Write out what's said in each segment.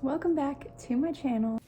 Welcome back to my channel.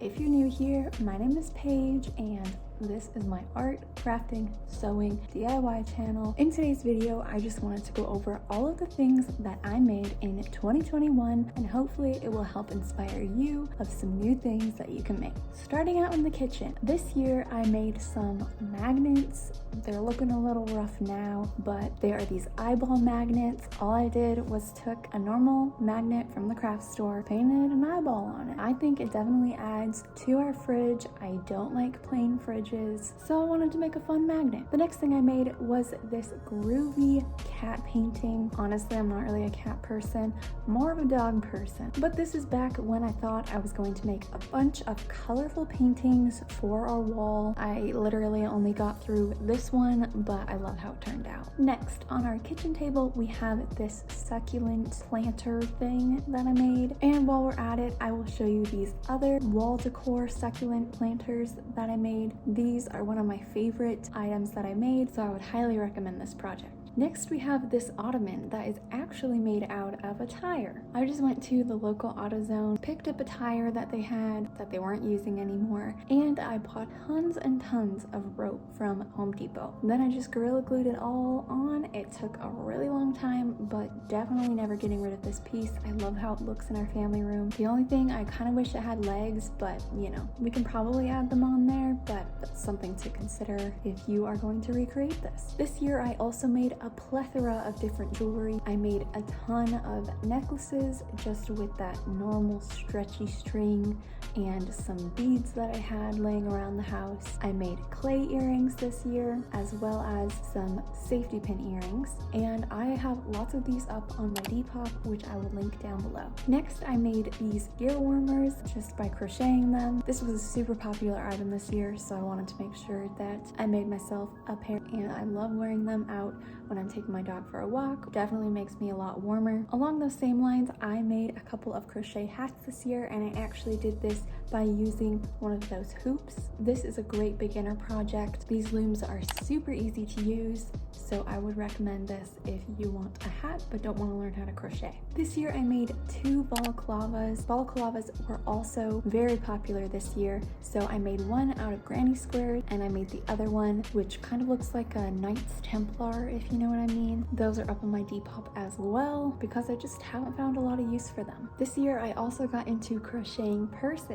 If you're new here, my name is Paige and this is my art, crafting, sewing, DIY channel. In today's video, I just wanted to go over all of the things that I made in 2021 and hopefully it will help inspire you of some new things that you can make. Starting out in the kitchen, this year I made some magnets. They're looking a little rough now, but they are these eyeball magnets. All I did was took a normal magnet from the craft store, painted an eyeball on it. I think it definitely adds to our fridge. I don't like plain fridges, so I wanted to make a fun magnet. The next thing I made was this groovy cat painting. Honestly, I'm not really a cat person, more of a dog person. But this is back when I thought I was going to make a bunch of colorful paintings for our wall. I literally only got through this one, but I love how it turned out. Next, on our kitchen table, we have this succulent planter thing that I made. And while we're at it, I will show you these other wall decor succulent planters that I made. These are one of my favorite items that I made, so I would highly recommend this project. Next, we have this ottoman that is actually made out of a tire. I just went to the local AutoZone, picked up a tire that they had that they weren't using anymore, and I bought tons and tons of rope from Home Depot. Then I just Gorilla Glued it all on. It took a really long time, but definitely never getting rid of this piece. I love how it looks in our family room. The only thing, I kind of wish it had legs, but you know, we can probably add them on there, but that's something to consider if you are going to recreate this. This year, I also made a plethora of different jewelry. I made a ton of necklaces just with that normal stretchy string and some beads that I had laying around the house. I made clay earrings this year as well as some safety pin earrings, and I have lots of these up on my Depop, which I will link down below. Next, I made these ear warmers just by crocheting them. This was a super popular item this year, so I wanted to make sure that I made myself a pair, and I love wearing them out when I'm taking my dog for a walk. Definitely makes me a lot warmer. Along those same lines, I made a couple of crochet hats this year, and I actually did this by using one of those hoops. This is a great beginner project. These looms are super easy to use, so I would recommend this if you want a hat but don't want to learn how to crochet. This year I made two balaclavas. Balaclavas were also very popular this year, so I made one out of granny squares and I made the other one which kind of looks like a Knights Templar, if you know what I mean. Those are up on my Depop as well because I just haven't found a lot of use for them. This year I also got into crocheting purses,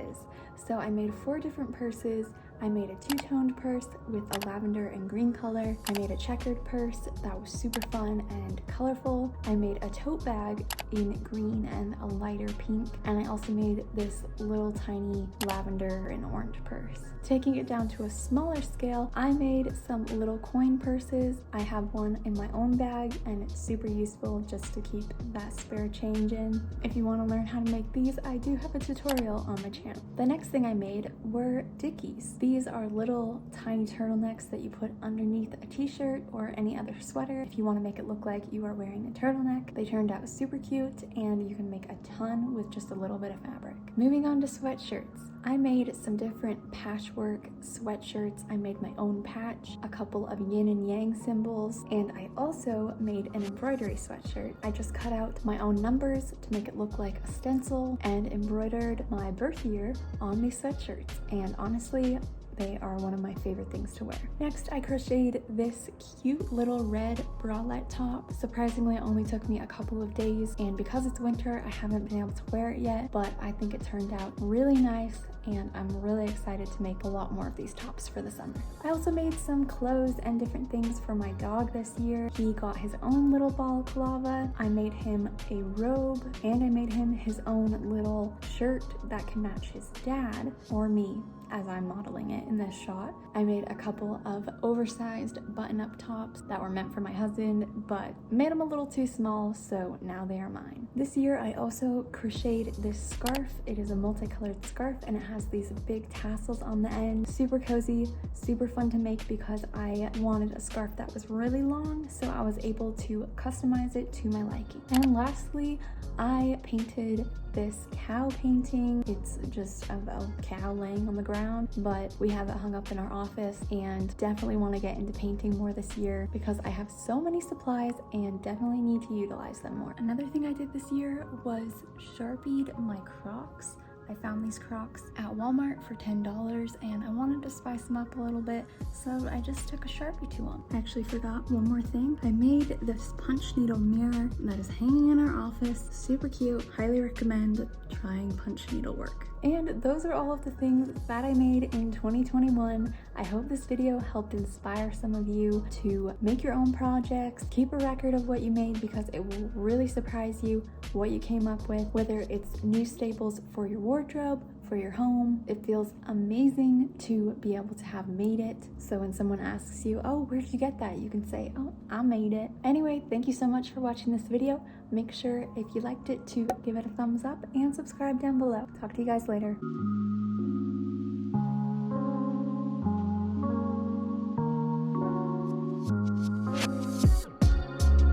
so I made 4 different purses. I made a two-toned purse with a lavender and green color. I made a checkered purse that was super fun and colorful. I made a tote bag in green and a lighter pink. And I also made this little tiny lavender and orange purse. Taking it down to a smaller scale, I made some little coin purses. I have one in my own bag and it's super useful just to keep that spare change in. If you want to learn how to make these, I do have a tutorial on my channel. The next thing I made were dickies. These are little tiny turtlenecks that you put underneath a t-shirt or any other sweater if you want to make it look like you are wearing a turtleneck. They turned out super cute and you can make a ton with just a little bit of fabric. Moving on to sweatshirts. I made some different patchwork sweatshirts. I made my own patch, a couple of yin and yang symbols, and I also made an embroidery sweatshirt. I just cut out my own numbers to make it look like a stencil and embroidered my birth year on these sweatshirts. And honestly, they are one of my favorite things to wear. Next, I crocheted this cute little red bralette top. Surprisingly, it only took me a couple of days, and because it's winter, I haven't been able to wear it yet, but I think it turned out really nice, and I'm really excited to make a lot more of these tops for the summer. I also made some clothes and different things for my dog this year. He got his own little balaclava. I made him a robe, and I made him his own little shirt that can match his dad or me, as I'm modeling it in this shot. I made a couple of oversized button-up tops that were meant for my husband, but made them a little too small, so now they are mine. This year I also crocheted this scarf. It is a multicolored scarf and it has these big tassels on the end. Super cozy, super fun to make because I wanted a scarf that was really long, so I was able to customize it to my liking. And lastly, I painted this cow painting. It's just of a cow laying on the ground, but we have it hung up in our office and definitely want to get into painting more this year because I have so many supplies and definitely need to utilize them more. Another thing I did this year was Sharpied my Crocs. I found these Crocs at Walmart for $10 and I wanted to spice them up a little bit, so I just took a Sharpie to them. I actually forgot one more thing. I made this punch needle mirror that is hanging in our office. Super cute. Highly recommend trying punch needle work. And those are all of the things that I made in 2021. I hope this video helped inspire some of you to make your own projects, keep a record of what you made because it will really surprise you what you came up with, whether it's new staples for your wardrobe, for your home. It feels amazing to be able to have made it. So when someone asks you, oh, where did you get that? You can say, oh, I made it. Anyway, thank you so much for watching this video. Make sure if you liked it to give it a thumbs up and subscribe down below. Talk to you guys later.